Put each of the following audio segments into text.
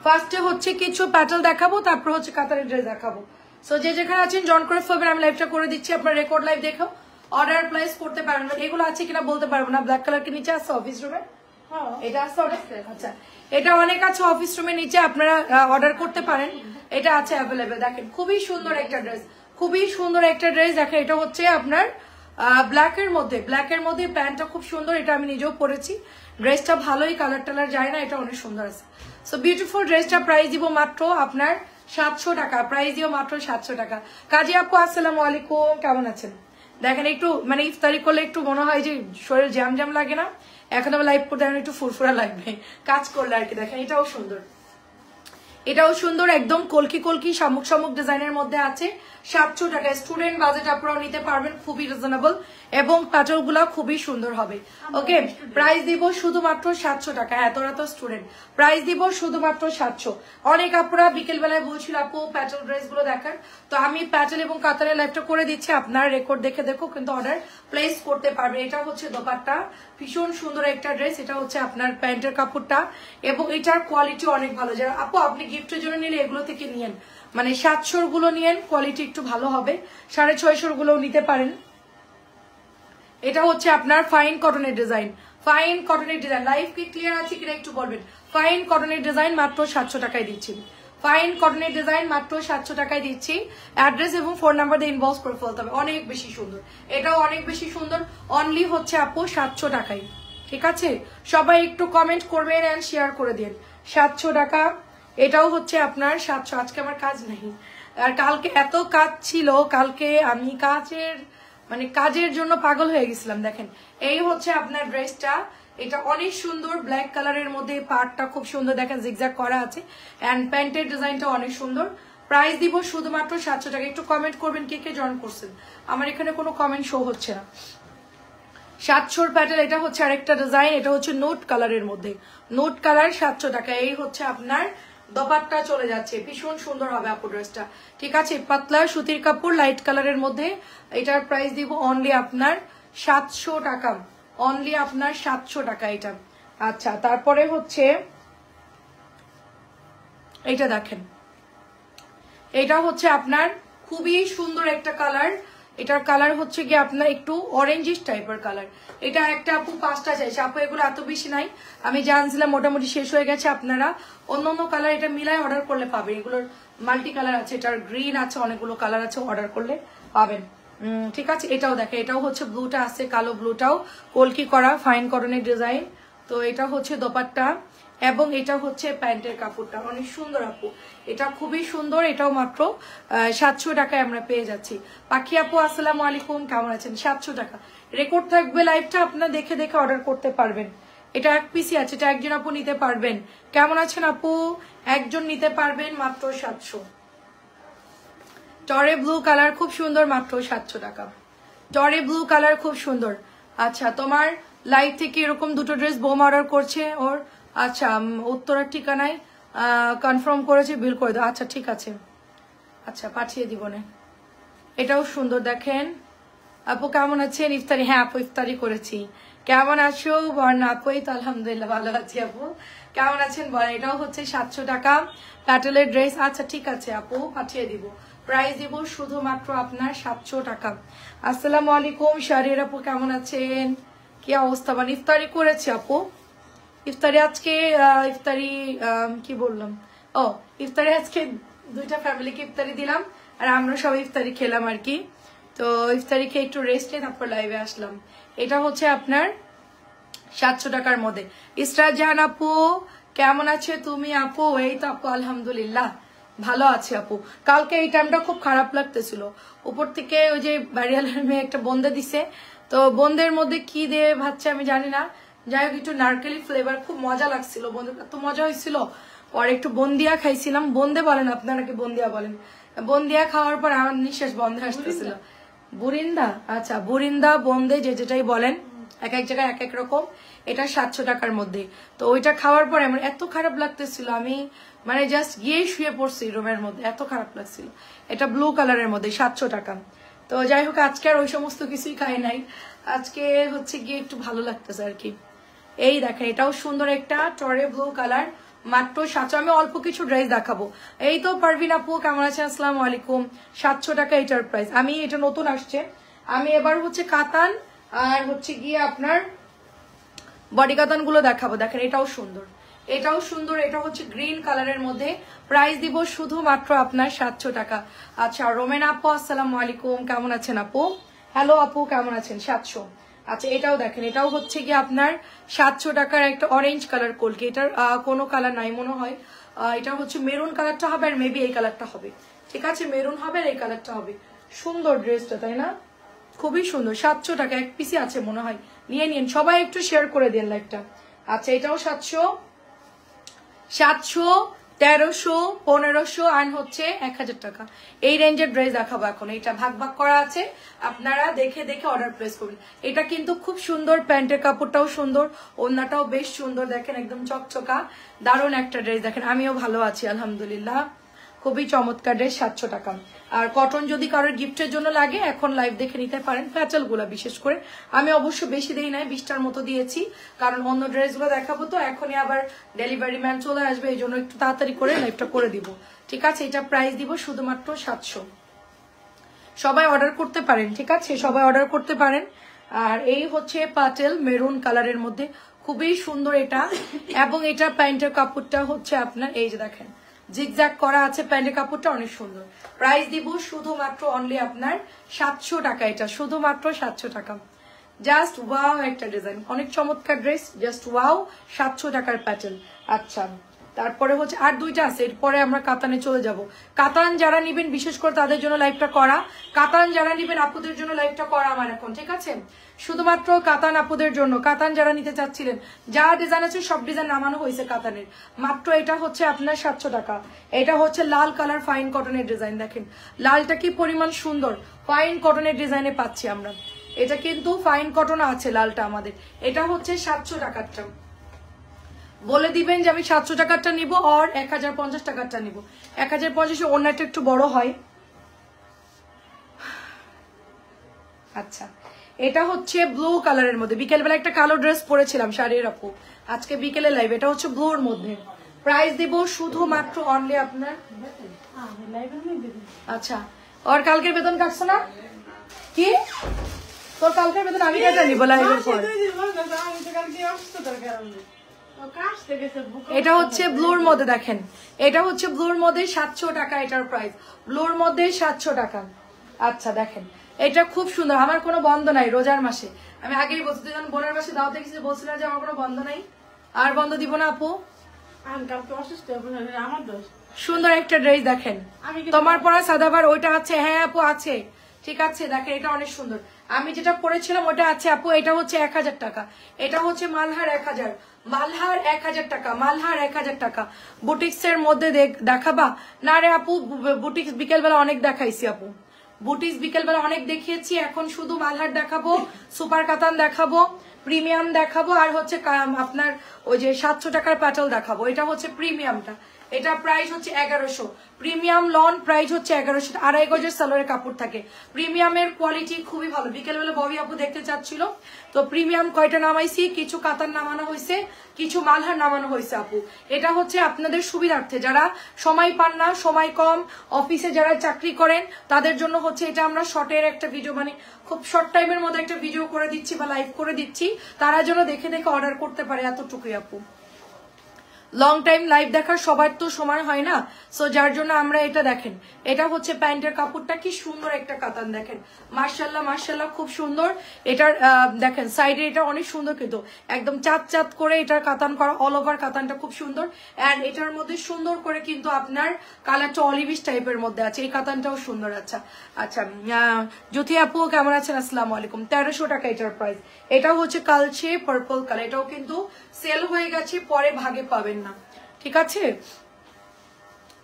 ফার্স্টে হচ্ছে কিছু প্যাটেল দেখাবো, তারপর হচ্ছে কাতারের ড্রেস দেখাবো। সো যে যেখানে আছেন জয়েন করে ফেলবেন, আমি লাইভটা করে দিচ্ছি, আপনার রেকর্ড লাইভ দেখো অর্ডার প্লেস করতে পারবেন। এগুলো আছে কিনা বলতে পারবো না। ব্ল্যাক কালার কি নিচে আছে অফিস রুমে? এটা আছে আচ্ছা, এটা অনেক আছে অফিস রুমের নিচে, আপনারা অর্ডার করতে পারেন, এটা আছে অ্যাভেলেবেল। দেখেন খুবই সুন্দর একটা ড্রেস, খুবই সুন্দর একটা ড্রেস। দেখেন এটা হচ্ছে আপনার ব্ল্যাকের মধ্যে, ব্ল্যাকের মধ্যে প্যান্টটা খুব সুন্দর, এটা আমি নিজেও পরেছি। ড্রেসটা ভালোই, কালার টালার যায় না, এটা অনেক সুন্দর আছে। সো বিউটিফুল ড্রেসটা প্রাইস দিব মাত্র আপনার 700 টাকা, প্রাইস দিব মাত্র 700 টাকা। কাজী আপু আসসালামু আলাইকুম, কেমন আছেন? দেখেন একটু মানে ইফতারি করলে একটু মনে হয় যে শরীর জ্যাম জ্যাম লাগে না, এখন আবার লাইভ করতে একটু ফুরফুরা লাগবে কাজ করলে আর কি। দেখেন এটাও সুন্দর, এটাও সুন্দর, একদম কলকি কলকি শামুক শামুক ডিজাইনের মধ্যে আছে। 700 টাকা স্টুডেন্ট বাজেট, আপনারাও নিতে পারবেন, খুবই রিজনেবল এবং প্যাটার্ন গুলা খুবই সুন্দর হবে। ওকে, প্রাইস দিব শুধুমাত্র 700 টাকা। হ্যাঁ তোরা তো স্টুডেন্ট, প্রাইস দিব শুধুমাত্র 700। অনেক আপনারা বিকেল বেলায় বলছিল আপু প্যাটেল ড্রেস গুলো দেখার, তো আমি প্যাটেল এবং কাতারের লাইভটা করে দিচ্ছি, আপনার রেকর্ড দেখে দেখো কিন্তু অর্ডার প্লেস করতে পারবে। এটা হচ্ছে দোপাট্টা, ভীষণ সুন্দর একটা ড্রেস। এটা হচ্ছে আপনার প্যান্টের কাপড়টা এবং এটার কোয়ালিটি অনেক ভালো। যারা আপু আপনি গিফটের জন্য নিলে এগুলো থেকে নিয়েন, মানে 700 গুলো নিয়েন, কোয়ালিটি একটু ভালো হবে। 650 গুলোও নিতে পারেন। এটা হচ্ছে আপনার ফাইন কটনের ডিজাইন, ফাইন কটনের ডিজাইন। লাইভ কি ক্লিয়ার আছে কিনা একটু বলবেন। ফাইন কটনের ডিজাইন মাত্র 700 টাকায় দিচ্ছি, ফাইন কটনের ডিজাইন মাত্র 700 টাকায় দিচ্ছি। অ্যাড্রেস এবং ফোন নাম্বার দিয়ে ইনবক্স করে ফেলতে হবে। অনেক বেশি সুন্দর, এটাও অনেক বেশি সুন্দর। অনলি হচ্ছে আপু 700 টাকায়, ঠিক আছে? সবাই একটু কমেন্ট করবেন এন্ড শেয়ার করে দিন। 700 টাকা, এটাও হচ্ছে আপনার 700। আজকে আমার কাজ নেই, আর কালকে এত কাজ ছিল, কালকে আমি কাজের জন্য পাগল হয়ে গেছিলাম। দেখেন এই হচ্ছে আপনার ড্রেসটা, এটা অনেক সুন্দর, ব্ল্যাক কালারের মধ্যে পার্টটা খুব সুন্দর, দেখেন জিগজ্যাগ করা আছে এন্ড প্যান্টের ডিজাইনটা অনেক সুন্দর। প্রাইস দিব শুধুমাত্র 700 টাকা। একটু কমেন্ট করবেন কে কে জয়েন করছেন, আমার এখানে কোনো কমেন্ট শো হচ্ছে না। 700 প্যাটেল, এটা হচ্ছে আরেকটা ডিজাইন, এটা হচ্ছে নোট কালারের মধ্যে, নোট কালার 700 টাকা। এই হচ্ছে আপনার দোপাট্টা চলে যাচ্ছে, ভীষণ সুন্দর হবে আপু ড্রেসটা, ঠিক আছে? পাতলা সুতির কাপড় লাইট কালারের মধ্যে, এটার প্রাইস দিব অনলি আপনার 700 টাকা, অনলি আপনার 700 টাকা এটা। আচ্ছা, তারপরে হচ্ছে এইটা দেখেন, এটা হচ্ছে আপনার খুবই সুন্দর একটা কালার। এটার কালার হচ্ছে কি আপনার একটু অরেঞ্জিশ টাইপের কালার। এটা একটা আপু 5টা চাইছে, আপু এগুলো এত বেশি নাই, আমি জানছিলাম মোটামুটি শেষ হয়ে গেছে। আপনারা অন্য অন্য কালার এটা মিলাই অর্ডার করলে পাবেন, এগুলোর মাল্টি কালার আছে, এটার গ্রিন আছে, অনেকগুলো কালার আছে, অর্ডার করলে পাবেন, ঠিক আছে? এটাও দেখে, এটাও হচ্ছে ব্লুটা আছে, কালো ব্লুটাও কলকি করা ফাইন কটনের ডিজাইন। তো এটা হচ্ছে দোপাট্টা এবং এটা হচ্ছে প্যান্টের কাপড়টা, অনেক সুন্দর আপু, এটা খুবই সুন্দর। এটাও মাত্র 700 টাকায় আমরা পেয়ে যাচ্ছি। পাখি আপু আসসালামু আলাইকুম, কেমন আছেন? 700 টাকা রেকর্ড থাকবে লাইভটা, আপনারা দেখে দেখে অর্ডার করতে পারবেন। এটা এক পিসি আছে, এটা একজন আপু নিতে পারবেন। কেমন আছেন আপু? একজন নিতে পারবেন, মাত্র 700। টরে ব্লু কালার খুব সুন্দর, মাত্র 700 টাকা। টরে ব্লু কালার খুব সুন্দর। আচ্ছা, তোমার লাইভ থেকে এরকম দুটো ড্রেস বোম অর্ডার করছে ওর, আচ্ছা উত্তরার ঠিকানায় কনফার্ম করেছে, বিল করে দাও। আচ্ছা ঠিক আছে, আচ্ছা পাঠিয়ে দিব না। এটাও সুন্দর, দেখেন। আপু কেমন আছেন? ইফতারি, হ্যাঁ আপু ইফতারি করেছি। কেমন আছো বর্ণা আপু? এই তো আলহামদুলিল্লাহ ভালো আছি আপু, কেমন আছেন বলেন? এটাও হচ্ছে 700 টাকা প্যাটেলের ড্রেস। আচ্ছা ঠিক আছে আপু, পাঠিয়ে দিব। প্রাইস দিব শুধুমাত্র আপনার 700 টাকা। আসসালামু আলাইকুম শাহরিয়ার আপু, কেমন আছেন? কি অবস্থা? মানে ইফতারি করেছি আপু, ইফতারি আজকে ইফতারি কি বললাম, ও ইফতারি আজকে দুইটা ফ্যামিলিকে ইফতারি দিলাম আর আমরা সবাই ইফতারি খেলাম আর কি। তো ইফতারি খেয়ে একটু রেস্ট নিয়ে তারপর লাইভে আসলাম। এটা হচ্ছে আপনার 700 টাকার মধ্যে। ইসরাত জাহান আপু কেমন আছে তুমি আপু? এই তো আপু আলহামদুলিল্লাহ ভালো আছে আপু। কালকে এই টাইমটা খুব খারাপ লাগতেছিল, উপর থেকে ওই যে বাড়িওয়ালার মেয়ে একটা বন্দে দিছে, তো বন্দের মধ্যে কি দিয়ে ভাবছে আমি জানি না, যাই হোক একটু নারকেলি ফ্লেভার, খুব মজা লাগছিল, বন্ধুর এত মজা হয়েছিল। আর একটু বন্দিয়া খাইছিলাম, বন্দে বলেন আপনারা কি বন্দিয়া বলেন? বন্দিয়া খাওয়ার পর আমার নিঃশ্বাস বন্ধ আসতেছিল। বুরিন্দা, আচ্ছা বুরিন্দা বন্দে যে যেটাই বলেন, এক এক জায়গায় এক এক রকম। এটা 700 টাকার মধ্যে। তো ওইটা খাওয়ার পর আমার এত খারাপ লাগতেছিল, আমি মানে জাস্ট গিয়ে শুয়ে পড়ছি রুমের মধ্যে, এত খারাপ লাগছিল। এটা ব্লু কালারের মধ্যে 700 টাকা। তো যাই হোক আজকে আর ওই সমস্ত কিছুই খাই নাই, আজকে হচ্ছে গিয়ে একটু ভালো লাগতেছে আর কি। এই দেখেন, এটাও সুন্দর একটা টরে ব্লু কালার, মাত্র 700। আমি অল্প কিছু ড্রেস দেখাবো। এই তো পারভিন আপু কেমন আছেন? আসসালামু আলাইকুম। 700 টাকা এটার প্রাইস। আমি এটা নতুন আসছে, আমি এবার হচ্ছে কাতান আর হচ্ছে গিয়ে আপনার বডি কাতান গুলো দেখাবো। দেখেন এটাও সুন্দর, এটাও সুন্দর। এটা হচ্ছে গ্রিন কালারের মধ্যে, প্রাইস দিব শুধুমাত্র আপনার 700 টাকা। আচ্ছা রোমেন আপু আসসালামু আলাইকুম, কেমন আছেন আপু? হ্যালো আপু কেমন আছেন? 700। আচ্ছা এটাও দেখেন, এটাও হচ্ছে কি আপনার 700 টাকার একটা অরেঞ্জ কালার কলকি। এটার কোনো কালার নাই মনে হয়, এটা হচ্ছে মেরুন কালারটা হবে আর মেবি এই কালারটা হবে। ঠিক আছে, মেরুন হবে আর এই কালারটা হবে। সুন্দর ড্রেসটা, তাই না? খুবই সুন্দর। 700 টাকা, এক পিসি আছে মনে হয়, নিয়ে নিন সবাই, একটু শেয়ার করে দিন লাইভটা। আচ্ছা এটাও 700, 700, 1300, 1500 আর হচ্ছে 1000 টাকা। এই রেঞ্জের ড্রেস দেখাবো এখন। এটা ভাগ ভাগ করা আছে, আপনারা দেখে দেখে অর্ডার প্লেস করবেন। এটা কিন্তু খুব সুন্দর, প্যান্টের কাপড়টাও সুন্দর, ওড়নাটাও বেশ সুন্দর। দেখেন একদম চকচকা, দারুণ একটা ড্রেস। দেখেন আমিও ভালো আছি আলহামদুলিল্লাহ, খুবই চমৎকার ড্রেস। 700 টাকা। আর কটন যদি কারোর গিফটের জন্য লাগে এখন লাইভ দেখে নিতে পারেন। প্যাচাল গুলা বিশেষ করে আমি অবশ্য বেশি দেই নাই, 20টার মতো দিয়েছি, কারণ অন্য ড্রেস গুলো দেখাবো তো এখনই আবার ডেলিভারি ম্যান চলে আসবে, এই জন্য একটু তাড়াতাড়ি করে লাইভটা করে দিব। ঠিক আছে, এটা প্রাইস দিব শুধুমাত্র 700। সবাই অর্ডার করতে পারেন, ঠিক আছে, সবাই অর্ডার করতে পারেন। আর এই হচ্ছে পাটেল মেরুন কালারের মধ্যে, খুবই সুন্দর এটা। এবং এটা প্যান্টের কাপড়টা হচ্ছে আপনার এই যে দেখেন জিগজ্যাগ করা আছে, প্যান্টের কাপড়টা অনেক সুন্দর। প্রাইস দিব শুধুমাত্র অনলি আপনার 700 টাকা। এটা শুধুমাত্র 700 টাকা। জাস্ট ওয়াও একটা ডিজাইন, অনেক চমৎকার ড্রেস, জাস্ট ওয়াও। 700 টাকার প্যাটার্ন। আচ্ছা তারপরে হচ্ছে আর দুইটা আছে, এরপরে আমরা কাতানে চলে যাব। কাতান যারা নিবেন বিশেষ করে তাদের জন্য লাইভটা করা, কাতান যারা নিবেন আপুদের জন্য লাইভটা করা আমার এখন। ঠিক আছে, শুধুমাত্র কাতান আপুদের জন্য। কাতান যারা নিতে চাচ্ছিলেন, যা ডিজাইন আছে সব ডিজাইন নামানো হয়েছে কাতানের। মাত্র এটা হচ্ছে আপনার 700 টাকা। এটা হচ্ছে লাল কালার ফাইন কটনের ডিজাইন। দেখেন লালটা কি পরিমাণ সুন্দর, ফাইন কটনের ডিজাইনে পাচ্ছি আমরা। এটা কিন্তু ফাইন কটন আছে লালটা আমাদের। এটা হচ্ছে 700 টাকারটা। বলে দিবেন যে আমি 700 টাকারটা নিব আর 1050 টাকারটা নিব। 1050 ওনারটা একটু বড় হয়। আচ্ছা এটা হচ্ছে ব্লু কালারের মধ্যে, বিকেলবেলা একটা কালো ড্রেস পরেছিলাম শাড়ির আপু, আজকে বিকেলে লাইভ। এটা হচ্ছে ব্লুর মধ্যে, প্রাইস দিব শুধুমাত্র অনলি আপনার। আচ্ছা ওর কালকের বেতন কাটছে না কি? তোর কালকের বেতন আমি কাটা নিব লাইভের পর। এটা হচ্ছে ব্লুর মধ্যে, দেখেন এটা হচ্ছে ব্লুর মধ্যে 700 টাকা এটার প্রাইস। ব্লুর মধ্যে 700 টাকা। আচ্ছা দেখেন এটা খুব সুন্দর। আমার কোনো বন্ধ নাই রোজার মাসে, আমি আগেই বলছি, তুই যখন বোনের মাসে দাওয়াতে গেছি বলছিলাম যে আমার কোনো বন্ধ নাই, আর বন্ধ দিব না আপু। সুন্দর একটা ড্রেস দেখেন, তোমার পরা সাদাবার ওইটা আছে? হ্যাঁ আপু আছে। ঠিক আছে দেখেন এটা অনেক সুন্দর। আমি যেটা পরেছিলাম ওটা আছে আপু। এটা হচ্ছে 1000 টাকা। এটা হচ্ছে মালহার 1000, মালহার 1000 টাকা, মালহার 1000 টাকা। বুটিক্স এর মধ্যে দেখাবা না রে আপু? বুটিক্স বিকেলবেলা অনেক দেখাইছি আপু, বুটিক্স বিকেলবেলা অনেক দেখিয়েছি। এখন শুধু মালহার দেখাবো, সুপার কাতান দেখাবো, প্রিমিয়াম দেখাবো, আর হচ্ছে আপনার ওই যে 700 টাকার প্যাটেল দেখাবো। এটা হচ্ছে প্রিমিয়ামটা, এটা প্রাইস হচ্ছে 1100। প্রিমিয়াম লন প্রাইস হচ্ছে 1100। 2.5 গজের সালোয়ারের কাপড় থাকে। প্রিমিয়ামের কোয়ালিটি খুবই ভালো। বিকেলবেলা ববি আপু দেখতে চাচ্ছিল, তো প্রিমিয়াম কয়টা নামাইছি, কিছু কাতান নামানো হয়েছে, কিছু মালহার নামানো হয়েছে আপু। এটা হচ্ছে আপনাদের সুবিধার্থে, যারা সময় পান না, সময় কম, অফিসে যারা চাকরি করেন তাদের জন্য হচ্ছে এটা আমরা শর্টের একটা ভিডিও, মানে খুব শর্ট টাইমের মধ্যে একটা ভিডিও করে দিচ্ছি বা লাইভ করে দিচ্ছি, তারা যেন দেখে দেখে অর্ডার করতে পারে, এতটুকুই আপু। লং টাইম লাইভ দেখার সবার তো সময় হয় না, সো যার জন্য আমরা এটা দেখেন। এটা হচ্ছে প্যান্টের কাপড়টা, কি সুন্দর একটা কাতান দেখেন, মার্শাল্লাহ মার্শাল্লাহ খুব সুন্দর। এটার দেখেন সাইডে এটা অনেক সুন্দর, কিন্তু একদম চাঁদ চাঁদ করে এটার কাতান করা, অল ওভার কাতানটা খুব সুন্দর। অ্যান্ড এটার মধ্যে সুন্দর করে কিন্তু আপনার কালারটা অলিভিশ টাইপের মধ্যে আছে, এই কাতানটাও সুন্দর। আচ্ছা আচ্ছা জ্যোতি আপু কেমন আছেন? আসসালামু আলাইকুম। 1300 টাকা এটার প্রাইস। এটাও হচ্ছে কালচে পার্পল কালার, এটাও কিন্তু সেল হয়ে গেছে, পরে ভাগে পাবেন না। ঠিক আছে,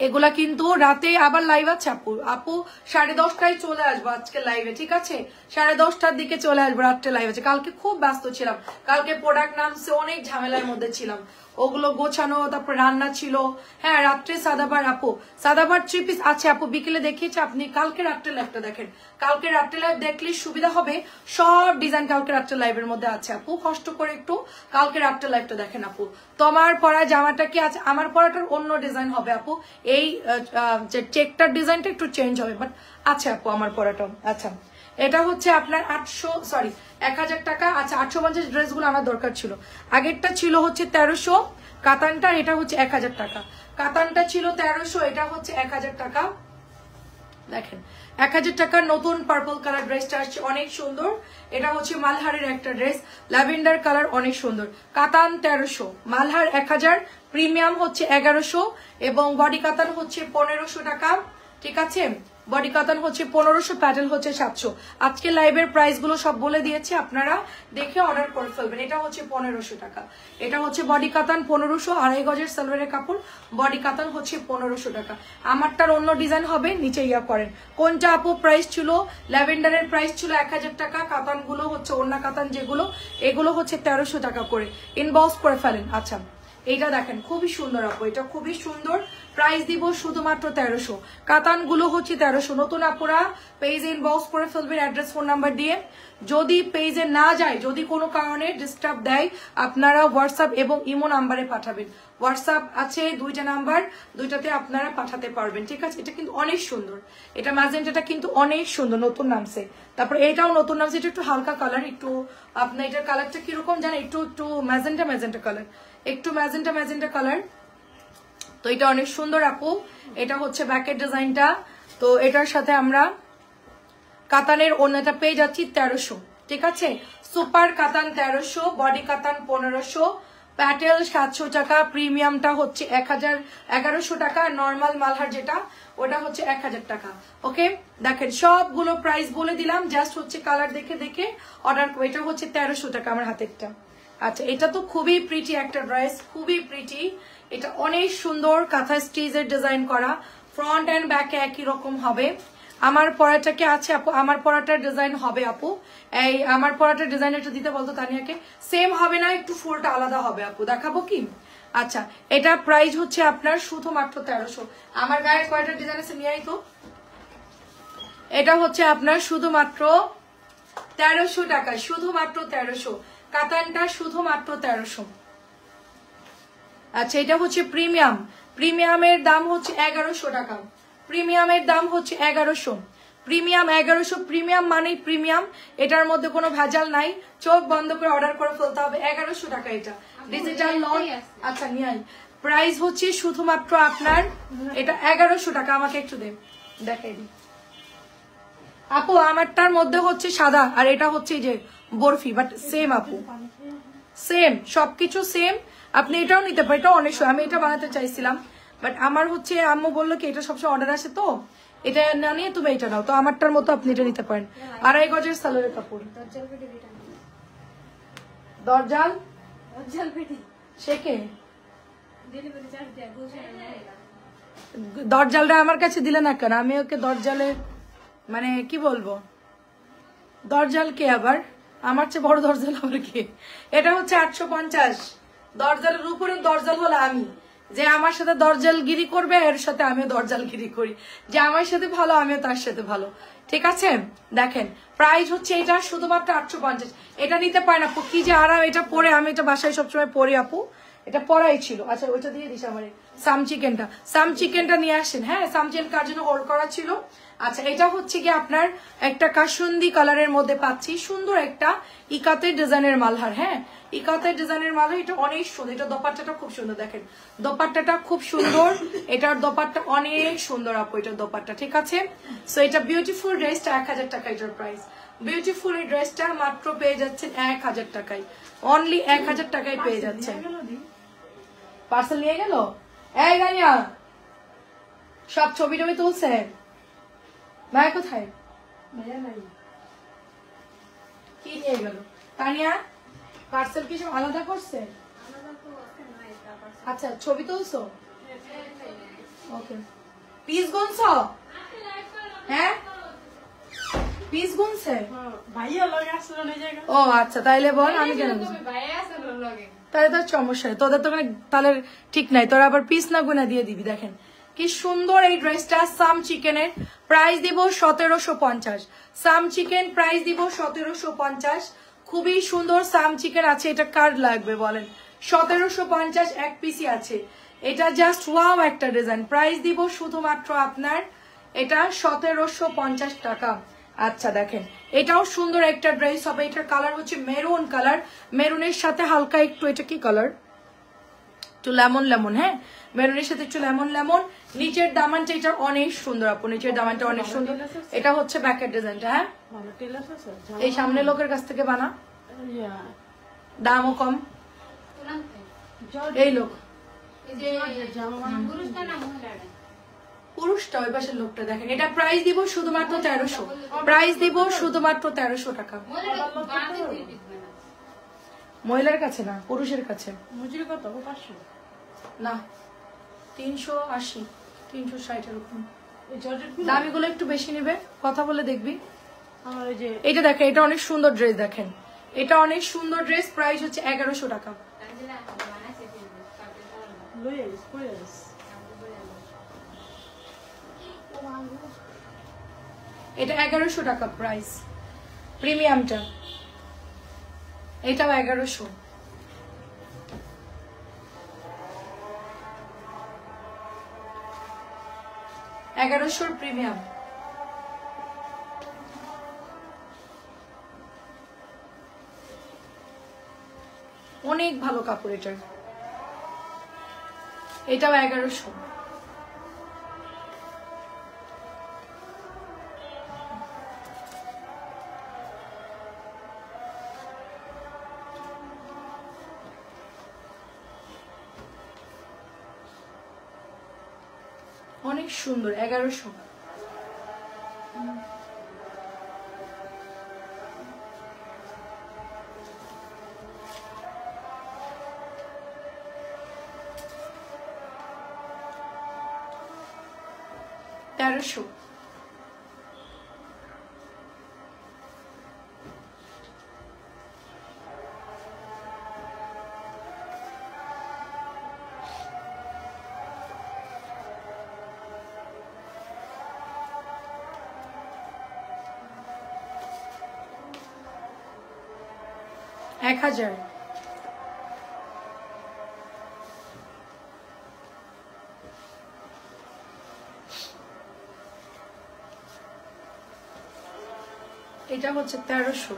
এগুলা কিন্তু রাতে আবার লাইভ আছে আপু। আপু 10:30টায় চলে আসবো আজকে লাইভে, ঠিক আছে? 10:30টার দিকে চলে আসবো, রাত্রে লাইভ আছে। কালকে খুব ব্যস্ত ছিলাম, কালকে প্রোডাক্ট নামছে, অনেক ঝামেলার মধ্যে ছিলাম, ওগুলো গোছানো, তারপর রান্না ছিল। হ্যাঁ রাত্রে সাদাবার আপু, সাদাবার 3 পিস আছে আপু, বিকেলে দেখিয়েছি। আপনি কালকে রাত্রে লাইভটা দেখেন, কালকে রাত্রে লাইভ দেখলে সুবিধা হবে। সব ডিজাইন কালকে রাত্রে লাইভের মধ্যে আছে আপু, কষ্ট করে একটু কালকে রাত্রে লাইভটা দেখেন আপু। তোমার পরা জামাটা কি আছে? আমার পরাটার অন্য ডিজাইন হবে আপু, এই যে চেকটার ডিজাইনটা একটু চেঞ্জ হবে, বাট আছে আপু আমার পরাটা। আচ্ছা এটা হচ্ছে আপনার 1000 টাকা। আচ্ছা 850 ড্রেসগুলো আমার দরকার ছিল। আগেরটা ছিল হচ্ছে 1300 কাতানটা, এটা হচ্ছে 1000 টাকা। কাতানটা ছিল 1300, এটা হচ্ছে 1000 টাকা। দেখেন 1000 টাকার নতুন পার্পল কালার ড্রেসটা আসছে, অনেক সুন্দর। এটা হচ্ছে মালহারের একটা ড্রেস, ল্যাভেন্ডার কালার, অনেক সুন্দর। কাতান 1300, মালহার 1000, প্রিমিয়াম হচ্ছে 1100 এবং বডি কাতান হচ্ছে 1500 টাকা। ঠিক আছে, বডি কাতান হচ্ছে 1500, প্যাটেল হচ্ছে 700। আজকে লাইভের প্রাইস গুলো সব বলে দিয়েছি, আপনারা দেখে অর্ডার করে ফেলবেন। এটা হচ্ছে 1500 টাকা। এটা হচ্ছে বডি কাতান 1500, 2.5 গজের সালোয়ারের কাপড়, বডি কাতান হচ্ছে 1500 টাকা। আমারটার অন্য ডিজাইন হবে, নিচে ইয়া করেন। কোনটা আপু প্রাইস ছিল? ল্যাভেন্ডারের প্রাইস ছিল 1000 টাকা। কাতান গুলো হচ্ছে ওন্না কাতান যেগুলো, এগুলো হচ্ছে 1300 টাকা করে। ইনবক্স করে ফেলেন। আচ্ছা এইটা দেখেন খুবই সুন্দর আপু, এটা খুবই সুন্দর। প্রাইস দিব শুধুমাত্র 1300। কাতান গুলো হচ্ছে 1300। নতুন আপুরা পেজে ইনবক্স করে ফেলবেন অ্যাড্রেস ফোন নাম্বার দিয়ে। যদি পেজে না যায়, যদি কোনো কারণে ডিস্টার্ব দেয়, আপনারা হোয়াটসঅ্যাপ এবং ইমো নাম্বারে পাঠাবেন। হোয়াটসঅ্যাপ আছে 2টা নাম্বার, 2টাতে আপনারা পাঠাতে পারবেন। ঠিক আছে, এটা কিন্তু অনেক সুন্দর। এটা ম্যাজেন্টাটা কিন্তু অনেক সুন্দর, নতুন নামছে। তারপর এটাও নতুন নামছে, এটা একটু হালকা কালার, একটু আপনার এটার কালারটা কিরকম জানেন, একটু ম্যাজেন্টা কালার, একটু ম্যাজেন্টা কালার। তো এটা অনেক সুন্দর আপু। এটা হচ্ছে ব্যাকের ডিজাইনটা। তো এটার সাথে আমরা কাতানের ওন্নাটা পেয়ে যাচ্ছি 1300। ঠিক আছে, সুপার কাতান 1300, বডি কাতান 1500, প্যাটেল 700 টাকা, প্রিমিয়ামটা হচ্ছে 1100 টাকা, নর্মাল মালহার যেটা ওটা হচ্ছে 1000 টাকা। ওকে দেখেন সবগুলো প্রাইস বলে দিলাম, জাস্ট হচ্ছে কালার দেখে দেখে অর্ডার। এটা হচ্ছে 1300 টাকা আমার হাতেরটা। আচ্ছা এটা তো খুবই প্রিটি একটা ড্রেস, খুবই প্রিটি। এটা অনেক সুন্দর, কাঁথা স্টিচের ডিজাইন করা, ফ্রন্ট এন্ড ব্যাকে একই রকম হবে। আমার পরাটাকে আছে আপু, আমার পরাটার ডিজাইন হবে আপু, এই আমার পরাটার ডিজাইন একটু দিতে বলতো তানিয়াকে। সেম হবে না, একটু ফুলটা আলাদা হবে আপু, দেখাবো কি? আচ্ছা এটা প্রাইস হচ্ছে আপনার শুধুমাত্র 1300। আমার গায়ে কয়টা ডিজাইন আছে নিয়ে তো। এটা হচ্ছে আপনার শুধুমাত্র 1300 টাকা, শুধুমাত্র 1300। কাতানটা শুধুমাত্র 1300। আচ্ছা এটা হচ্ছে প্রিমিয়াম, প্রিমিয়ামের দাম হচ্ছে 1100 টাকা। প্রিমিয়ামের দাম হচ্ছে 1100, প্রিমিয়াম 1100। প্রিমিয়াম মানেই প্রিমিয়াম, এটার মধ্যে কোনো ভেজাল নাই। চোখ বন্ধ করে অর্ডার করে ফেলতে হবে। 1100 টাকা এটা ডিজিটাল লন। আচ্ছা নিয়ে প্রাইস হচ্ছে শুধুমাত্র আপনার এটা 1100 টাকা। আমাকে একটু দেখাই দিই আপু, আমারটার মধ্যে হচ্ছে সাদা আর এটা হচ্ছে যে বরফি, বাট সেম আপু, সেম সবকিছু সেম। আপনি এটাও নিতে পারেন, এটা অনেক আমি এটা বানাতে চাইছিলাম, বাট আমার হচ্ছে আম্মু বললো কি এটা সবসময় অর্ডার আসে, তো এটা না নিয়ে তুমি এটা নাও। তো আমারটার মতো আপনি এটা নিতে পারেন। 2.5 গজের সালোয়ারের কাপড়, দরজাল শেখে। দরজালটা আমার কাছে দিলে না কেন? আমি ওকে দরজালের মানে কি বলবো, দরজাল কে আবার, আমার চেয়ে বড় দরজাল আবার কে? এটা হচ্ছে 850। দরজালের উপরে দরজাল হলো আমি, যে আমার সাথে দরজালগিরি করবে এর সাথে আমিও দরজালগিরি করি, যে আমার সাথে ভালো আমিও তার সাথে ভালো। ঠিক আছে দেখেন প্রাইস হচ্ছে এটা শুধুমাত্র 850। এটা নিতে পারেন আপু, কি যে আরাম এটা পরে, আমি এটা বাসায় সবসময় পরি আপু, এটা পরাই ছিল। আচ্ছা ওইটা দিয়ে দিস আমার সাম চিকেনটা নিয়ে আসেন। হ্যাঁ সাম চিকেন কার জন্য হোল্ড করা ছিল। আচ্ছা এটা হচ্ছে কি আপনার একটা কাসুন্দি কালারের মধ্যে পাচ্ছি, সুন্দর একটা ইকাতের ডিজাইনের মালহার। হ্যাঁ ইকাতের ডিজাইনের মালহার, এটা অনেক সুন্দর। এটা দোপাট্টাটা খুব সুন্দর, দেখেন দোপাট্টাটা খুব সুন্দর, এটার দোপাট্টা অনেক সুন্দর আপু, এটার দোপাট্টা। ঠিক আছে, সো এটা বিউটিফুল ড্রেসটা 1000 টাকা এটার প্রাইস। বিউটিফুল এই ড্রেসটা মাত্র পেয়ে যাচ্ছেন 1000 টাকায়, অনলি 1000 টাকায় পেয়ে যাচ্ছেন। পার্সেল নিয়ে গেল? এই গানিয়া সব ছবি টবি তুলছে, ভাই কোথায়? কি নিয়ে গেল? তানিয়া পার্সেল কি সব আলাদা করছে? আচ্ছা ছবি তুলছো? ওকে পিস গুনছো? হ্যাঁ পিস গুনছে ভাইয়া লগে আসলো না জায়গা। ও আচ্ছা তাইলে বল আমি কেন ভাইয়া আসলো লগে তাহলে তো সমস্যা নেই তোদের তো তাহলে ঠিক নাই তোরা আবার পিস না গুনা দিয়ে দিবি দেখেন কি সুন্দর এই ড্রেসটা সাম চিকেনের প্রাইস দিব 1750 সাম চিকেন প্রাইস দিব 1750 খুবই সুন্দর সাম চিকেন আছে এটা কার লাগবে বলেন 1750 এক পিসই আছে এটা জাস্ট ওয়াও একটা ডিজাইন প্রাইস দিব শুধুমাত্র আপনার এটা 1750 টাকা আচ্ছা দেখেন এটাও সুন্দর একটা ড্রেস হবে এটার কালার হচ্ছে মেরুন কালার মেরুনের সাথে হালকা একটু এটা কি কালার একটু লেমন লেমন হ্যাঁ মেরুনের সাথে একটু লেমন লেমন নিচের দামানটা এটা অনেক সুন্দর আপু নিচের দামানটা অনেক সুন্দর এটা হচ্ছে ব্যাকের ডিজাইনটা হ্যাঁ ভালো টেলার আছে এই সামনে লোকের কাছ থেকে বানা ইয়া দামও কম এই লোক এই যে পুরুষটা না মহিলাটা পুরুষটা ওই পাশের লোকটা দেখেন এটা প্রাইস দিব শুধুমাত্র 1300 প্রাইস দিব শুধুমাত্র 1300 টাকা মহিলাটা বাঁধে দিয়ে দিবে না মহিলার কাছে না পুরুষের কাছে মজুরি কত 500 না 380 360 এরকম এই জর্জেট দামিগুলো একটু বেশি নেবে কথা বলে দেখবি আমার এই যে এটা দেখেন এটা অনেক সুন্দর ড্রেস দেখেন এটা অনেক সুন্দর ড্রেস প্রাইস হচ্ছে 1100 টাকা তাহলে বানাইছে দিয়ে কাটে তাহলে লইয়াস কইয়াস এটা 1100 টাকা প্রাইস প্রিমিয়ামটা এটাও 1100 1100 প্রিমিয়াম অনেক ভালো কাপড় এটার এটাও 1100 অনেক সুন্দর 1100 1300 1000 এটা হচ্ছে 1300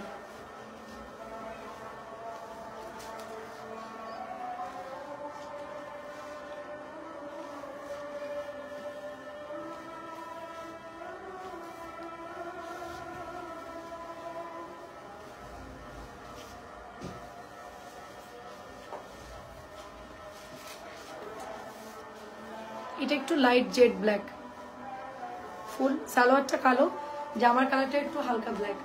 এটা একটু লাইট জেড ব্ল্যাক ফুল সালোয়ারটা কালো জামার কালারটা একটু হালকা ব্ল্যাক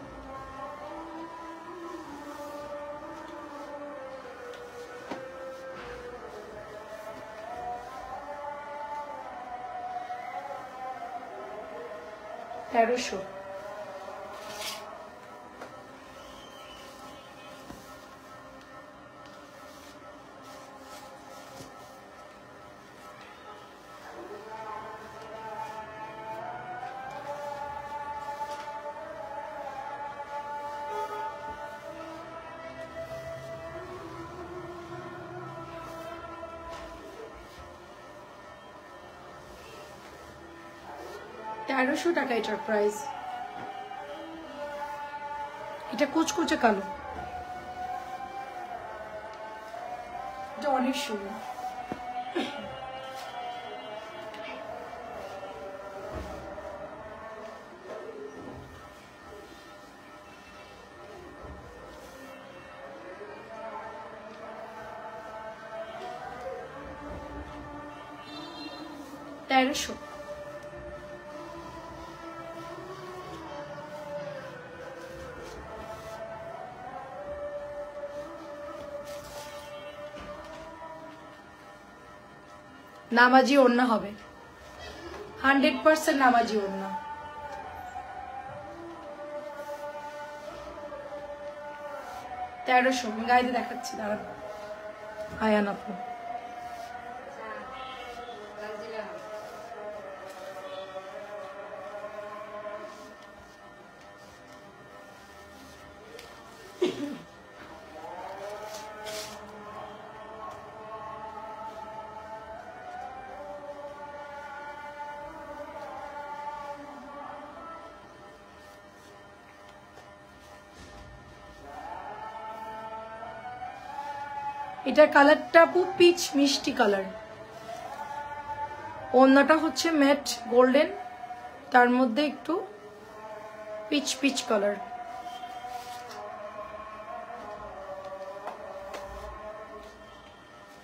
তেরোশো টাকা এটার প্রাইস এটা কুচকুচে কালো এটা অনেক সুন্দর তেরোশো নামাজি ওড়না হবে 100% নামাজি ওড়না 1300 আমি গাইতে দেখাচ্ছি দাঁড়ান আয়ান আপু এটার কালারটা আপু পিচ মিষ্টি কালার ওড়নাটা হচ্ছে ম্যাট গোল্ডেন তার মধ্যে একটু পিচ পিচ কালার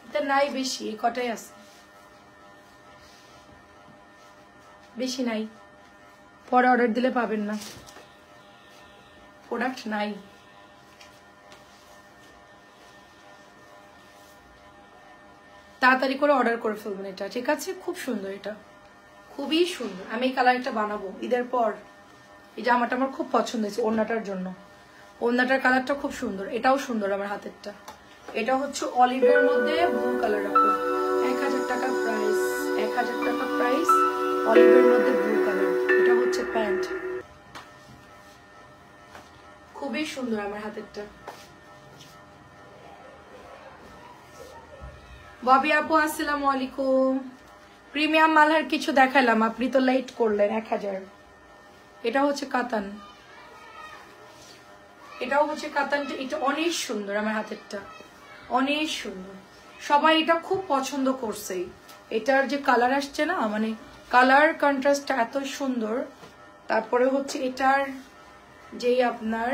এটা নাই বেশি এই কটাই আছে বেশি নাই পরে অর্ডার দিলে পাবেন না প্রোডাক্ট নাই তাড়াতাড়ি করে অর্ডার করে ফেলবেন এটা ঠিক আছে খুব সুন্দর এটা খুবই সুন্দর আমি এই কালারটা বানাবো ঈদের পর এই জামাটা আমার খুব পছন্দ হয়েছে ওড়নাটার জন্য ওড়নাটার কালারটা খুব সুন্দর এটাও সুন্দর আমার হাতেরটা এটা হচ্ছে অলিভের মধ্যে ব্লু কালার রাখো 1000 টাকা প্রাইস 1000 টাকা প্রাইস অলিভের মধ্যে ব্লু কালার এটা হচ্ছে প্যান্ট খুবই সুন্দর আমার হাতেরটা ববি আপু আসসালামু আলাইকুম প্রিমিয়াম মালহার কিছু দেখাইলাম আপনি তো লেট করলেন 1000 এটা হচ্ছে কাতান এটাও হচ্ছে কাতানটা এটা অনেক সুন্দর আমার হাতেরটা অনেক সুন্দর সবাই এটা খুব পছন্দ করছে এটার যে কালার আসছে না মানে কালার কন্ট্রাস্টটা এত সুন্দর তারপরে হচ্ছে এটার যে আপনার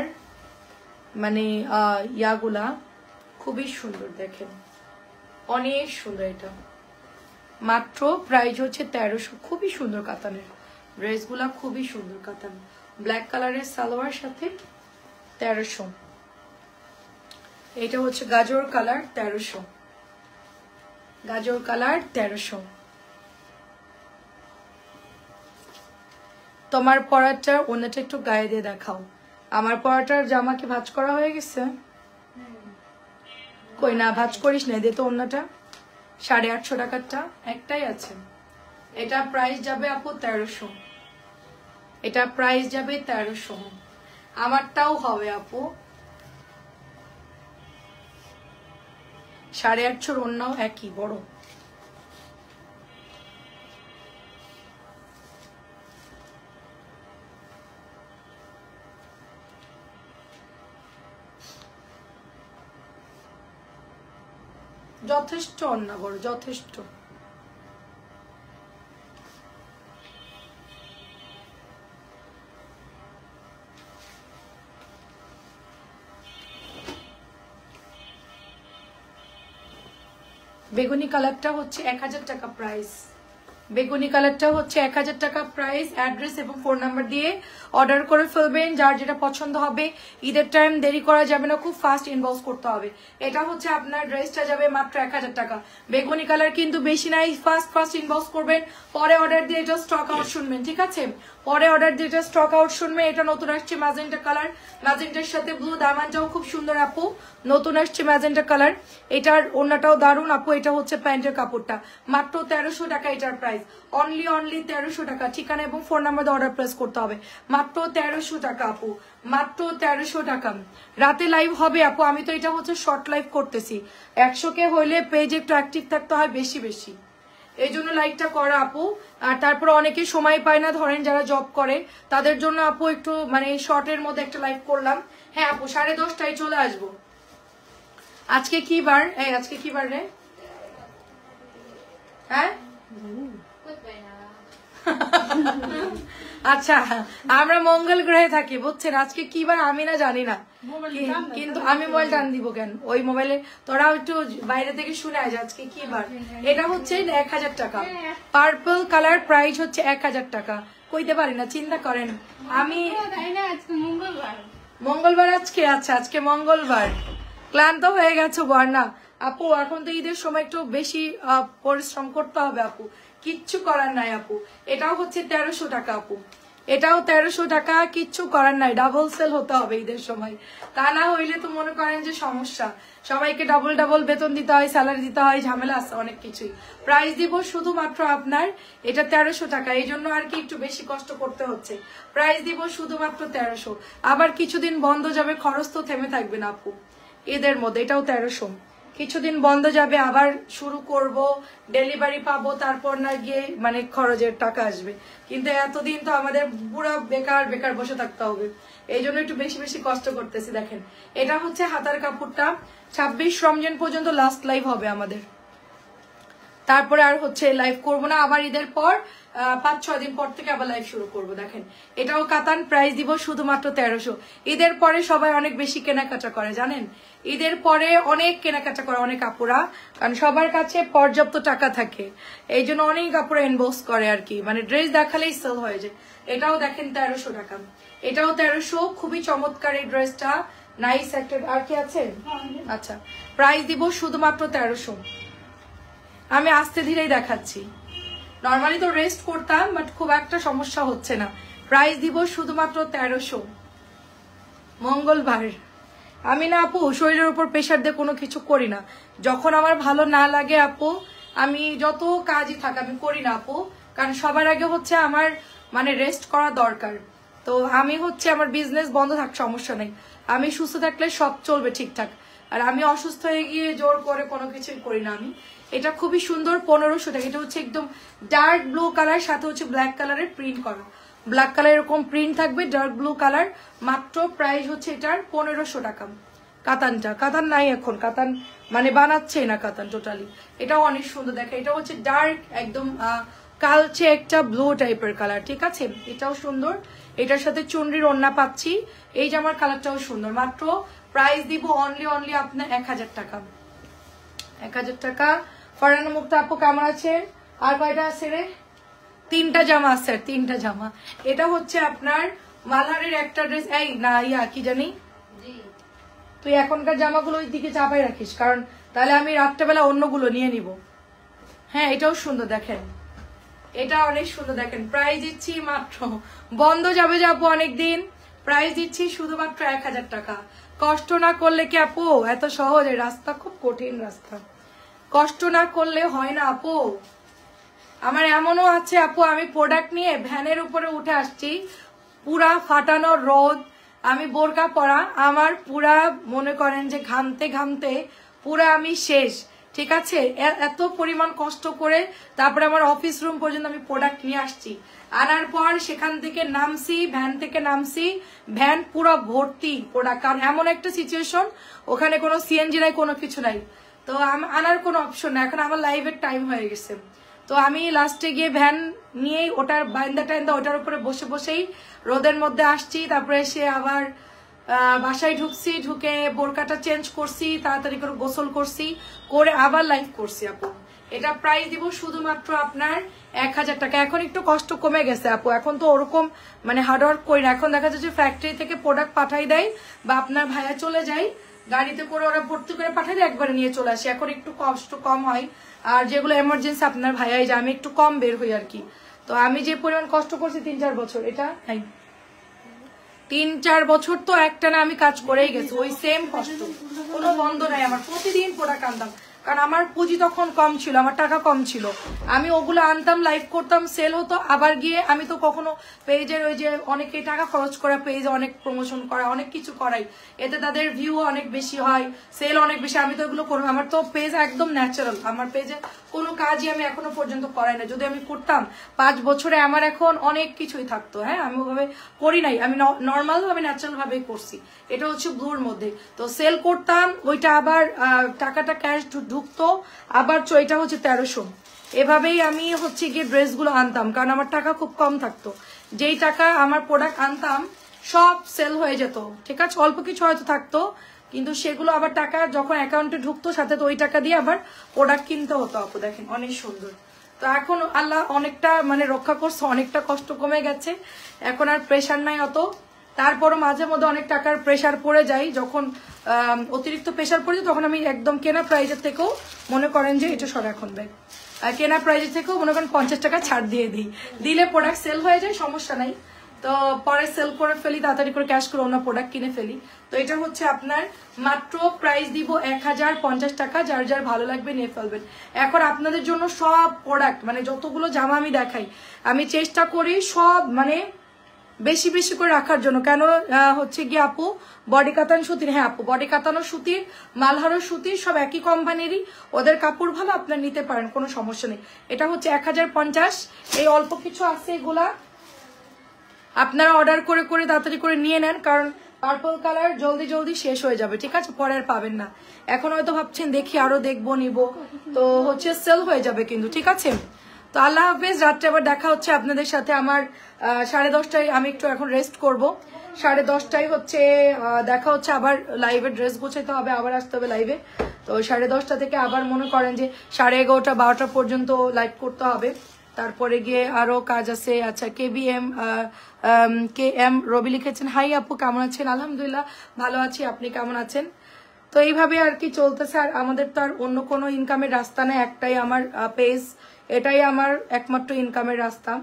মানে ইয়াগুলা খুবই সুন্দর দেখেন অনেক সুন্দর এটা মাত্র প্রাইস হচ্ছে 1300 খুবই সুন্দর কাতানের ড্রেসগুলা খুবই সুন্দর কাতান ব্ল্যাক কালারের সালোয়ার সাথে 1300 এটা হচ্ছে গাজর কালার 1300 গাজর কালার 1300 তোমার পরাটা ওনাটা একটু গায়ে দিয়ে দেখাও আমার পরাটার জামা কি ভাঁজ করা হয়ে গেছে কই না ভাঁজ করিস না দে তো ওনাটা 850 টাকারটা একটাই আছে এটা প্রাইস যাবে আপু 1300 এটা প্রাইস যাবে 1300 আমারটাও হবে আপু 850 ওনাও একই বড় যথেষ্ট অন্য বড় যথেষ্ট বেগুনি কালারটা হচ্ছে 1000 টাকা প্রাইস বেগুনি কালারটা হচ্ছে 1000 টাকা প্রাইস অ্যাড্রেস এবং ফোন নাম্বার দিয়ে অর্ডার করে ফেলবেন যার যেটা পছন্দ হবে ঈদের টাইম দেরি করা যাবে না খুব ফাস্ট ইনবক্স করতে হবে এটা হচ্ছে আপনার ড্রেসটা যাবে মাত্র 1000 টাকা বেগুনি কালার কিন্তু বেশি নাই ফাস্ট ইনবক্স করবেন পরে অর্ডার দিয়ে এটা স্টক আউট শুনবেন ঠিক আছে পরে অর্ডার দিয়ে এটা স্টক আউট শুনবেন এটা নতুন আসছে ম্যাজেন্টা কালার ম্যাজেন্টার সাথে ব্লু দামানটাও খুব সুন্দর আপু নতুন আসছে ম্যাজেন্টা কালার এটার ওড়নাটাও দারুন আপু এটা হচ্ছে প্যান্টের কাপড়টা মাত্র 1300 টাকা এটার প্রাইস অনলি 1300 টাকা ঠিকানা এবং ফোন নাম্বার দিয়ে অর্ডার প্লেস করতে হবে মাত্র 1300 টাকা আপু মাত্র 1300 টাকা রাতে লাইভ হবে আপু আমি তো এটা হচ্ছে শর্ট লাইভ করতেছি 100K হইলে পেজ একটু অ্যাক্টিভ থাকতে হয় বেশি বেশি এই জন্য লাইভটা করা আপু আর তারপর অনেকে সময় পায় না ধরেন যারা জব করে তাদের জন্য আপু একটু মানে শর্টের মধ্যে একটা লাইভ করলাম হ্যাঁ আপু 10:30টায় চলে আসবো আজকে কি বার এই আজকে কি বার রে হ্যাঁ আচ্ছা আমরা মঙ্গল গ্রহে থাকি বুঝছেন আজকে কি বার আমি না জানি না কিন্তু আমি মোবাইল টান দিব কেন ওই মোবাইলে তোরাও একটু বাইরে থেকে শুনে আজ আজকে কি বার এটা হচ্ছে 1000 টাকা পার্পল কালার প্রাইস হচ্ছে 1000 টাকা কইতে পারি না চিন্তা করেন আমি মঙ্গলবার আজকে আচ্ছা আজকে মঙ্গলবার ক্লান্ত হয়ে গেছে বর্ণা আপু এখন তো ঈদের সময় একটু বেশি পরিশ্রম করতে হবে আপু কিচ্ছু করার নাই আপু এটাও হচ্ছে 1300 টাকা আপু এটাও 1300 টাকা, কিচ্ছু করার নাই, ডাবল সেল হতে হবে ঈদের সময়, তা না হইলে তো মনে করেন যে সমস্যা, সবাইকে ডাবল ডাবল বেতন দিতে হয়, স্যালারি দিতে হয়, ঝামেলা আছে অনেক কিছুই। প্রাইস দিব শুধুমাত্র আপনার এটা 1300 টাকা, এই জন্য আর কি একটু বেশি কষ্ট করতে হচ্ছে। প্রাইস দিব শুধুমাত্র 1300। আবার কিছুদিন বন্ধ যাবে, খরচ তো থেমে থাকবে না আপু ঈদের মধ্যে। এটাও 1300, কিছুদিন বন্ধ যাবে, আবার শুরু করব, ডেলিভারি পাবো, তারপর না গিয়ে মানে খরচের টাকা আসবে। কিন্তু এতদিন তো আমাদের পুরো বেকার বেকার বসে থাকতে হবে, এই জন্য একটু বেশি বেশি কষ্ট করতেছি। দেখেন এটা হচ্ছে হাতার কাপড়টা, 26 রমজান পর্যন্ত লাস্ট লাইভ হবে আমাদের, তারপরে আর হচ্ছে লাইভ করব না, আবার ঈদের পর 5-6 দিন পর থেকে আবার লাইভ শুরু করব। দেখেন এটাও কাতান, প্রাইস দিব শুধুমাত্র 1300। ঈদের পরে সবাই অনেক বেশি কেনাকাটা করে জানেন, ঈদের পরে অনেক কেনাকাটা করে অনেক আপুরা, কারণ সবার কাছে পর্যাপ্ত টাকা থাকে, এই জন্য অনেক আপুরা ইনবক্স করে আর কি, মানে ড্রেস দেখালেই সেল হয়ে যায়। এটাও দেখেন 1300 টাকা, এটাও 1300, খুবই চমৎকার এই ড্রেসটা, নাইস একটা। আর কি আছে? আচ্ছা, প্রাইস দিব শুধুমাত্র 1300। আমি আস্তে ধীরেই দেখাচ্ছি, নর্মালি তো রেস্ট করতাম বাট খুব একটা সমস্যা হচ্ছে না। প্রাইস দিব শুধুমাত্র 1300। মঙ্গলবার আমি না আপু শরীরের উপর প্রেশার দিয়ে কোনো কিছু করি না, যখন আমার ভালো না লাগে আপু আমি যত কাজই থাক আমি করি না আপু, কারণ সবার আগে হচ্ছে আমার মানে রেস্ট করা দরকার। তো আমি হচ্ছে আমার বিজনেস বন্ধ থাক সমস্যা নেই, আমি সুস্থ থাকলে সব চলবে ঠিকঠাক, আর আমি অসুস্থ হয়ে গিয়ে জোর করে কোনো কিছুই করি না আমি। এটা খুবই সুন্দর, 1500 টাকা। এটা হচ্ছে একদম ডার্ক ব্লু কালার, সাথে হচ্ছে ব্ল্যাক কালারের প্রিন্ট করা, ব্ল্যাক কালার এরকম প্রিন্ট থাকবে, ডার্ক ব্লু কালার। মাত্র প্রাইস হচ্ছে এটার 1500 টাকা। কাতানটা, কাতান নাই এখন, কাতান মানে বানাচ্ছে না কাতান টোটালি। এটাও অনেক সুন্দর, দেখে এটা হচ্ছে ডার্ক একদম কালচে একটা ব্লু টাইপের কালার, ঠিক আছে, এটাও সুন্দর। এটার সাথে চুনরির ওড়না পাচ্ছি, এই জামার কালারটাও সুন্দর। মাত্র প্রাইস দিব অনলি আপনার 1000 টাকা, 1000 টাকা। ফরহানা মুক্তা আপু কেমন আছে? আর কয়টা আছে রে? 3টা জামা আছে, 3টা জামা। এটা হচ্ছে আপনার মালহারের একটা ড্রেস, এই না ইয়া কি জানি, তুই এখনকার জামাগুলো ওই দিকে চাপাই রাখিস, কারণ তাহলে আমি রাত্রেবেলা অন্যগুলো নিয়ে নিব। হ্যাঁ এটাও সুন্দর, দেখেন এটা অনেক সুন্দর, দেখেন প্রাইস দিচ্ছি মাত্র, বন্ধ যাবে যাবো অনেকদিন, প্রাইস দিচ্ছি শুধুমাত্র 1000 টাকা। কষ্ট না করলে কি আপু এত সহজে? রাস্তা খুব কঠিন রাস্তা, কষ্ট না করলে হয় না আপু। আমার এমনও আছে আপু, আমি প্রোডাক্ট নিয়ে ভ্যানের উপরে উঠে আসছি, পুরা ফাটানো রোদ, আমি বোরকা পরা, আমার পুরা মনে করেন যে ঘামতে ঘামতে পুরা আমি শেষ, ঠিক আছে, এত পরিমাণ কষ্ট করে তারপরে আমার অফিস রুম পর্যন্ত আমি প্রোডাক্ট নিয়ে আসছি। আনার পর সেখান থেকে নামছি, ভ্যান থেকে নামছি, ভ্যান পুরো ভর্তি প্রোডাক্ট, কারণ এমন একটা সিচুয়েশন ওখানে কোনো সিএনজি নাই, কোনো কিছু নাই, তো আনার কোনো অপশন নাই। এখন আমার লাইভের টাইম হয়ে গেছে, তো আমি লাস্টে গিয়ে ভ্যান নিয়ে ওটার বাইন্দা টাইন্দা ওটার উপরে বসে বসেই রোদের মধ্যে আসছি, তারপরে এসে আবার বাসায় ঢুকছি, ঢুকে বোরকাটা চেঞ্জ করছি, তাড়াতাড়ি করে গোসল করছি, করে আবার লাইভ করছি আপু। এটা প্রাইস দিব শুধুমাত্র আপনার 1000 টাকা। এখন একটু কষ্ট কমে গেছে আপু, এখন তো ওরকম মানে হার্ডওয়ার্ক করি না, এখন দেখা যাচ্ছে ফ্যাক্টরি থেকে প্রোডাক্ট পাঠাই দেয় বা আপনার ভাইয়া চলে যায় গাড়িতে করে, ওরা ভর্তি করে পাঠাই দেয়, একবারে নিয়ে চলে আসে, এখন একটু কষ্ট কম হয়। আর যেগুলো এমার্জেন্সি আপনার ভাইয়াই যায়, আমি একটু কম বের হই আর কি। তো আমি যে পরিমাণ কষ্ট করছি 3-4 বছর, এটা 3-4 বছর তো একটা না আমি কাজ করেই গেছি, ওই সেম কষ্ট, কোনো বন্ধ নাই আমার, প্রতিদিন প্রোডাক্ট আনতাম, কারণ আমার পুঁজি তখন কম ছিল, আমার টাকা কম ছিল, আমি ওগুলো আনতাম, লাইভ করতাম, সেল হতো, আবার গিয়ে আমি তো কখনো পেজের ওই যে অনেকে টাকা খরচ করা, পেজে অনেক প্রমোশন করা, অনেক কিছু করাই, এতে তাদের ভিউ অনেক বেশি হয়, সেল অনেক বেশি, আমি তো এগুলো করবো, আমার তো পেজ একদম ন্যাচারাল, আমার পেজে কোনো কাজই আমি এখনো পর্যন্ত করাই না, যদি আমি করতাম 5 বছরে আমার এখন অনেক কিছুই থাকতো। হ্যাঁ আমি ওভাবে করি নাই, আমি নর্মাল ভাবে ন্যাচারাল ভাবেই করছি। এটা হচ্ছে ব্লুর মধ্যে, তো সেল করতাম, ওইটা আবার টাকাটা ক্যাশ ঢুকতো, আবার এটা হচ্ছে 1300, এভাবেই আমি হচ্ছে গিয়ে ড্রেসগুলো আনতাম, কারণ আমার টাকা খুব কম থাকতো, যেই টাকা আমার প্রোডাক্ট আনতাম সব সেল হয়ে যেত, ঠিক আছে, অল্প কিছু হয়তো থাকতো, কিন্তু সেগুলো আবার টাকা যখন অ্যাকাউন্টে ঢুকতো সাথে তো ওই টাকা দিয়ে আবার প্রোডাক্ট কিনতে হতো আপু। দেখেন অনেক সুন্দর, তো এখন আল্লাহ অনেকটা মানে রক্ষা করছে, অনেকটা কষ্ট কমে গেছে, এখন আর প্রেশার নাই অত, তারপরও মাঝে মধ্যে অনেক টাকার প্রেশার পড়ে যায়, যখন অতিরিক্ত প্রেশার পড়ে যায় তখন আমি একদম কেনা প্রাইজের থেকেও মনে করেন যে এটা সব এখন ব্যাগ কেনা প্রাইজের থেকেও মনে করেন 50 টাকা ছাড় দিয়ে দিই, দিলে প্রোডাক্ট সেল হয়ে যায়, সমস্যা নাই, তো পরে সেল করে ফেলি, তাড়াতাড়ি করে ক্যাশ করে অন্য প্রোডাক্ট কিনে ফেলি। তো এটা হচ্ছে আপনার মাত্র প্রাইস দিব 1050 টাকা। যার যার ভালো লাগবে নিয়ে ফেলবেন। এখন আপনাদের জন্য সব প্রোডাক্ট মানে যতগুলো জামা আমি দেখাই আমি চেষ্টা করি সব মানে বেশি বেশি করে রাখার জন্য। কেন হচ্ছে গিয়ে আপু বডি কাতান সুতির, হ্যাঁ আপু বডি কাতানো সুতির, মালহারো সুতির সব একই কোম্পানিরই, ওদের কাপড় ভালো, আপনার নিতে পারেন, কোনো সমস্যা নেই। এটা হচ্ছে 1050। এই অল্প কিছু আছে, এগুলা আপনারা অর্ডার করে করে তাড়াতাড়ি করে নিয়ে নেন, কারণ পার্পল কালার জলদি জলদি শেষ হয়ে যাবে, ঠিক আছে? পরে আর পাবেন না। এখন হয়তো ভাবছেন দেখি আরো দেখবো নিব, তো হচ্ছে সেল হয়ে যাবে কিন্তু, ঠিক আছে? তো আল্লাহ হাফেজ। রাত্রে আবার দেখা হচ্ছে আপনাদের সাথে। আমার 10:30টায় আমি একটু এখন রেস্ট করব। 10:30টায় হচ্ছে দেখা হচ্ছে আবার লাইভে। ড্রেস গোছাইতে হবে, আবার আসতে হবে লাইভে। তো 10:30টা থেকে আবার মনে করেন যে 11:30 12টা পর্যন্ত লাইভ করতে হবে। তারপরে গিয়ে আরো কাজ আছে। আচ্ছা, KM রবি লিখেছেন, হাই আপু কেমন আছেন? আলহামদুলিল্লাহ ভালো আছি, আপনি কেমন আছেন? তো এইভাবে আর কি চলতেছে। আর আমাদের তো আর অন্য কোনো ইনকামের রাস্তা নেই, একটাই আমার পেজ, এটাই আমার একমাত্র ইনকামের রাস্তা,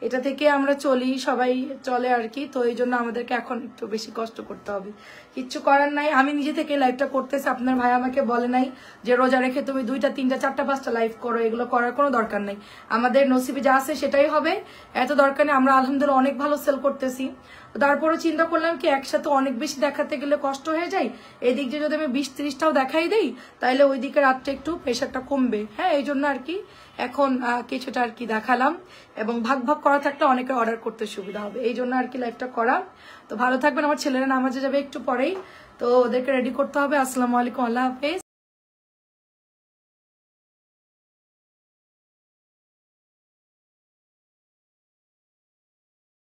এটা থেকে আমরা চলি, সবাই চলে আর কি। তো এই জন্য আমাদেরকে এখন একটু বেশি কষ্ট করতে হবে, কিচ্ছু করার নাই। আমি নিজে থেকে লাইভটা করতেছি, আপনার ভাই আমাকে বলে নাই যে রোজা রেখে তুমি 2টা 3টা 4টা 5টা লাইভ করো, এগুলো করার কোনো দরকার নেই। আমাদের নসিবে যা আছে সেটাই হবে, এত দরকার নেই। আমরা আলহামদুলিল্লাহ অনেক ভালো সেল করতেছি। তারপরে চিন্তা করলাম কি একসাথে অনেক বেশি দেখাতে গেলে কষ্ট হয়ে যায়, এদিক দিয়ে যদি আমি 20-30টাও দেখাই দেই তাহলে ওই দিকে রাত্রে একটু প্রেশারটা কমবে। হ্যাঁ, এই জন্য আর কি এখন কিছুটা আর কি দেখালাম, এবং ভাগ ভাগ করা থাকলে অনেকে অর্ডার করতে সুবিধা হবে, এই জন্য আর কি লাইভটা করা। তো ভালো থাকবেন। আমার ছেলেরা নামাজে যাবে একটু পরেই, তো ওদেরকে রেডি করতে হবে। আসসালামু আলাইকুম, আল্লাহ হাফেজ।